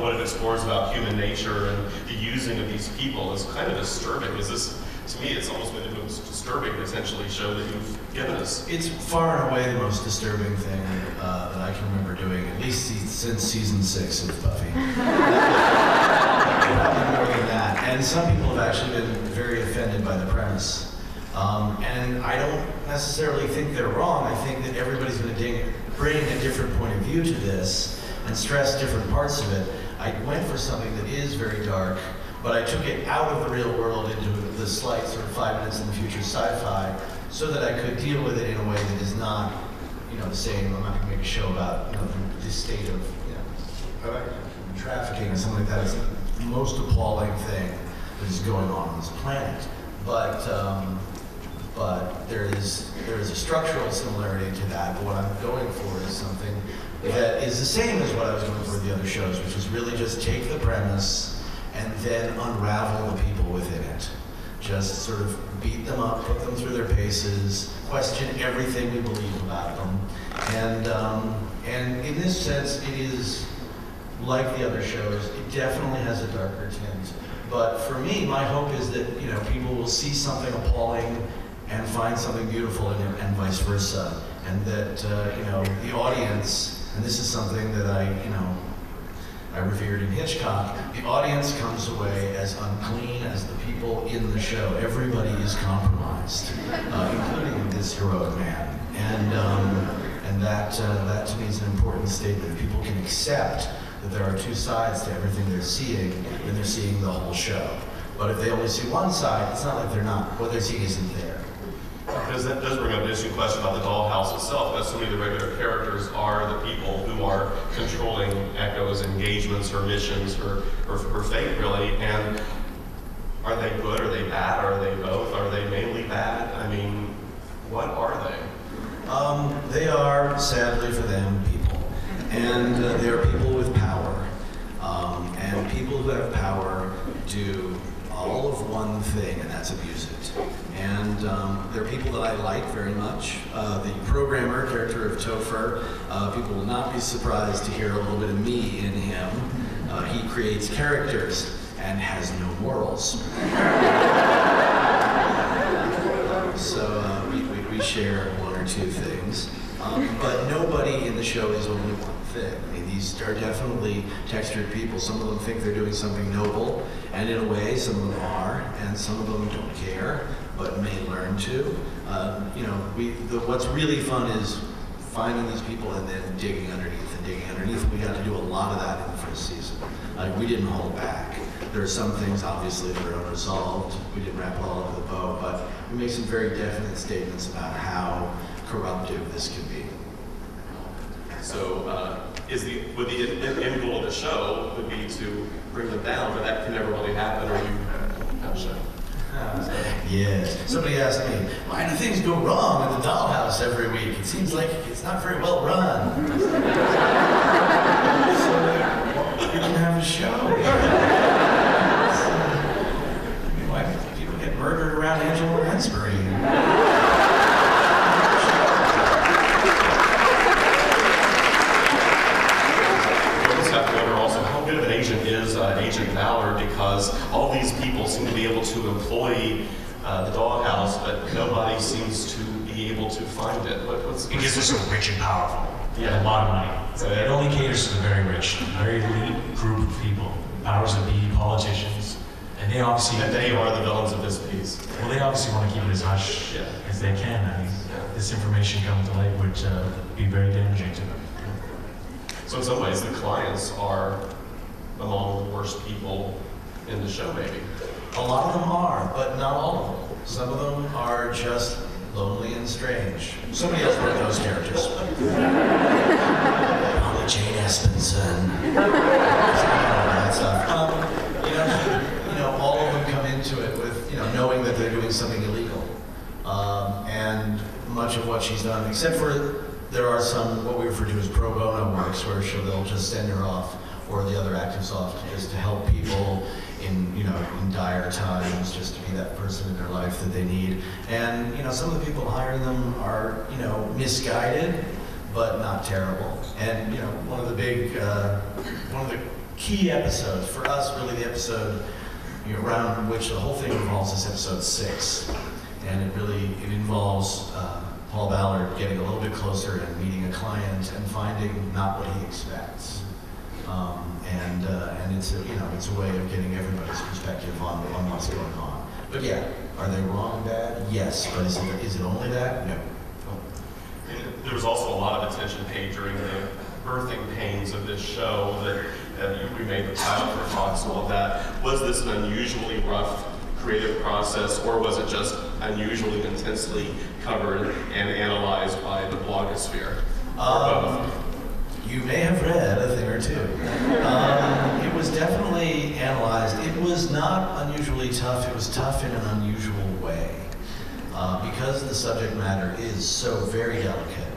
and what it explores about human nature and the using of these people is kind of disturbing. Is this, to me, it's almost been the most disturbing, potentially, show that you've given us. It's far and away the most disturbing thing that I can remember doing, at least since season 6 of Buffy. Probably more than that. And some people have actually been very offended by the premise. And I don't necessarily think they're wrong. I think that everybody's going to bring a different point of view to this and stress different parts of it. I went for something that is very dark, but I took it out of the real world into the slight sort of 5 minutes in the future sci-fi so that I could deal with it in a way that is not, the same. I'm not going to make a show about, the state of, trafficking and something like that. It's the most appalling thing that is going on this planet. But there is a structural similarity to that. But what I'm going for is something that is the same as what I was going for the other shows, which is really just take the premise and then unravel the people within it. Just sort of beat them up, put them through their paces, question everything we believe about them. And in this sense, it is like the other shows. It definitely has a darker tint. But for me, my hope is that people will see something appalling and find something beautiful in it, and vice versa. And that the audience, and this is something that I revered in Hitchcock, the audience comes away as unclean as the people in the show. Everybody is compromised, including this heroic man. And that to me is an important statement. People can accept that there are two sides to everything they're seeing when they're seeing the whole show. But if they only see one side, it's not like they're not. What they're seeing isn't there. Because that does bring up an interesting question about the Dollhouse itself, that so many of the regular characters are the people who are controlling Echo's engagements or missions or fate, really. And are they good? Are they bad? Are they both? Are they mainly bad? I mean, what are they? They are, sadly for them, people. And they are people with power. And people who have power do all of one thing, and that's abuse it. And they're people that I like very much. The programmer, character of Topher, people will not be surprised to hear a little bit of me in him. He creates characters and has no morals. So we share one or two things. But nobody in the show is only one thing. I mean, these are definitely textured people. Some of them think they're doing something noble, and in a way, some of them are, and some of them don't care, but may learn to. What's really fun is finding these people and then digging underneath and digging underneath. We got to do a lot of that in the first season. We didn't hold back. There are some things, obviously, that are unresolved. We didn't wrap it all up with a bow, but we made some very definite statements about how corruptive this can be. So, would the end goal of the show would be to bring them down, but that can never really happen, or you have a show? Yes. Somebody asked me, why do things go wrong in the Dollhouse every week? It seems like it's not very well run. So, we didn't have a show. Why do people get murdered around Angela Lansbury? Agent Valor, because all these people seem to be able to employ the Dollhouse, but nobody seems to be able to find it. It gives us so rich and powerful. Yeah. A lot of money. So it only caters to the very rich, very elite group of people. Powers that be, politicians, and they obviously... And they are the villains of this piece. Well, they obviously want to keep it as hush as they can. I mean, this information coming to light would be very damaging to them. So in some ways, the clients are among the worst people in the show, maybe. A lot of them are, but not all of them. Some of them are just lonely and strange. Somebody else wrote those characters. Probably Jane Espenson. All that stuff. All of them come into it with, knowing that they're doing something illegal. And much of what she's done, except for there are some, what we refer to as pro bono works, where they'll just send her off, or the other actors off, just to help people in dire times, just to be that person in their life that they need. And some of the people hiring them are misguided, but not terrible. And one of the key episodes. For us, really the episode around which the whole thing revolves is episode 6. And it involves Paul Ballard getting a little bit closer and meeting a client and finding not what he expects. And it's a way of getting everybody's perspective on what's going on. But yeah, are they wrong and bad? Yes, but is it only that? No. There was also a lot of attention paid during the birthing pains of this show that we made the pilot for Fox and all of that. Was this an unusually rough creative process, or was it just unusually intensely covered and analyzed by the blogosphere? Or both? You may have read a thing or two. It was definitely analyzed. It was not unusually tough. It was tough in an unusual way. Because the subject matter is so very delicate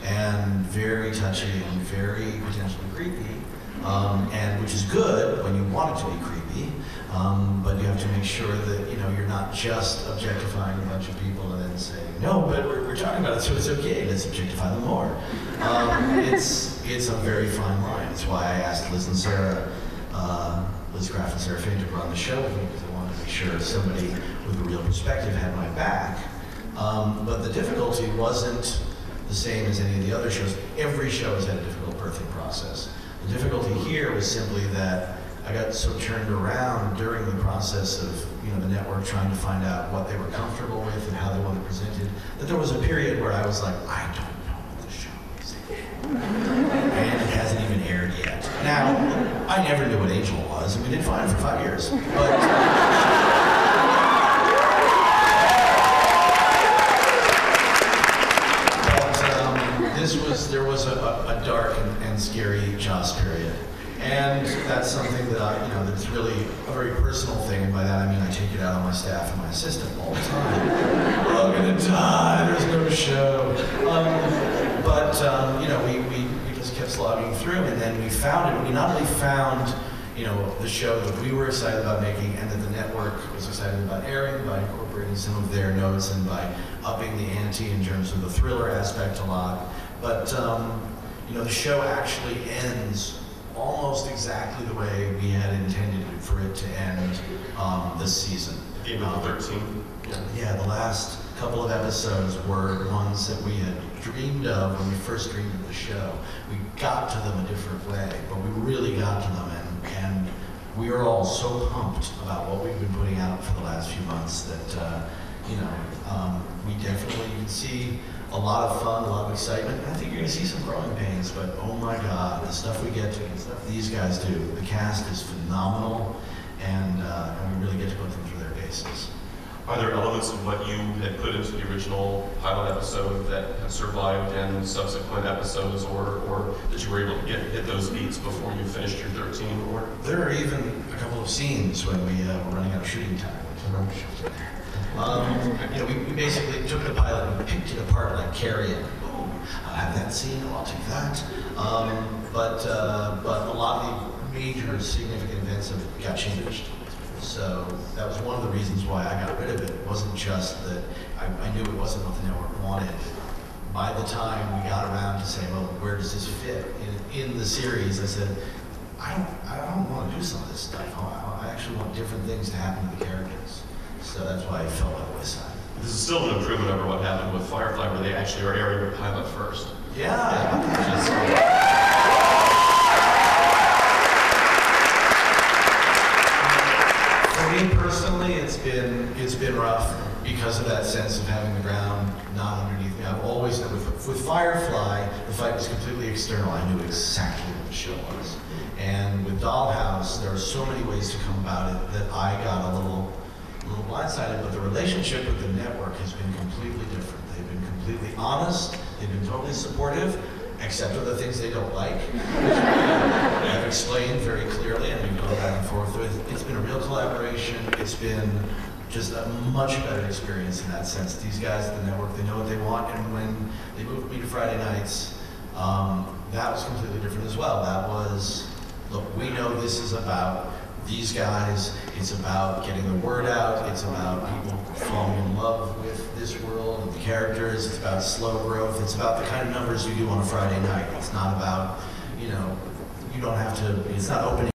and very touchy and very potentially creepy, and which is good when you want it to be creepy, but you have to make sure that you're not just objectifying a bunch of people and then saying, no, but we're talking about it, so it's okay, let's objectify them more. It's a very fine line. That's why I asked Liz and Sarah, Liz Graff and Sarah Fain to run the show with me, because I wanted to make sure somebody with a real perspective had my back. But the difficulty wasn't the same as any of the other shows. Every show has had a difficult birthing process. The difficulty here was simply that I got so turned around during the process of the network trying to find out what they were comfortable with and how they wanted presented, that there was a period where I was like, I don't know what the show is. And it hasn't even aired yet. Now, I never knew what Angel was, and we did fine for 5 years. There was a dark and scary Joss period. And that's something that that's really a very personal thing, and by that I mean I take it out on my staff and my assistant all the time. We're all gonna die, there's no show. We just kept slogging through, and then we found it. We not only found the show that we were excited about making and that the network was excited about airing by incorporating some of their notes and by upping the ante in terms of the thriller aspect a lot, but the show actually ends almost exactly the way we had intended for it to end this season. At the end of 13? Yeah, the last couple of episodes were ones that we had dreamed of when we first dreamed of the show. We got to them a different way, but we really got to them, and we are all so pumped about what we've been putting out for the last few months that, we definitely can see a lot of fun, a lot of excitement. And I think you're going to see some growing pains, but oh my God, the stuff we get to, the stuff these guys do, the cast is phenomenal, and we really get to put them through their paces. Are there elements of what you had put into the original pilot episode that have survived in subsequent episodes, or that you were able to hit those beats before you finished your 13 or? There are even a couple of scenes when we were running out of shooting time. We basically took the pilot and picked it apart like Carrion. Ooh, I'll have that scene, I'll take that. But a lot of the major significant events got changed. So that was one of the reasons why I got rid of it. It wasn't just that I knew it wasn't what the network wanted. By the time we got around to saying, well, where does this fit in the series, I said, I don't want to do some of this stuff. I actually want different things to happen to the characters. So that's why I felt by the wayside. This is still an improvement over what happened with Firefly, where they actually are airing the pilot first. Yeah. For me personally, it's been rough because of that sense of having the ground not underneath me. I've always known with Firefly, the fight was completely external. I knew exactly what the show was. And with Dollhouse, there are so many ways to come about it that I got a little blindsided, but the relationship with the network has been completely different. They've been completely honest, they've been totally supportive, except for the things they don't like, which I've explained very clearly, and we've gone back and forth with. It's been a real collaboration. It's been just a much better experience in that sense. These guys at the network, they know what they want, and when they moved me to Friday nights, that was completely different as well. That was, look, we know this is about these guys, it's about getting the word out, it's about people falling in love with this world and the characters, it's about slow growth, it's about the kind of numbers you do on a Friday night. It's not about, you don't have to, it's not opening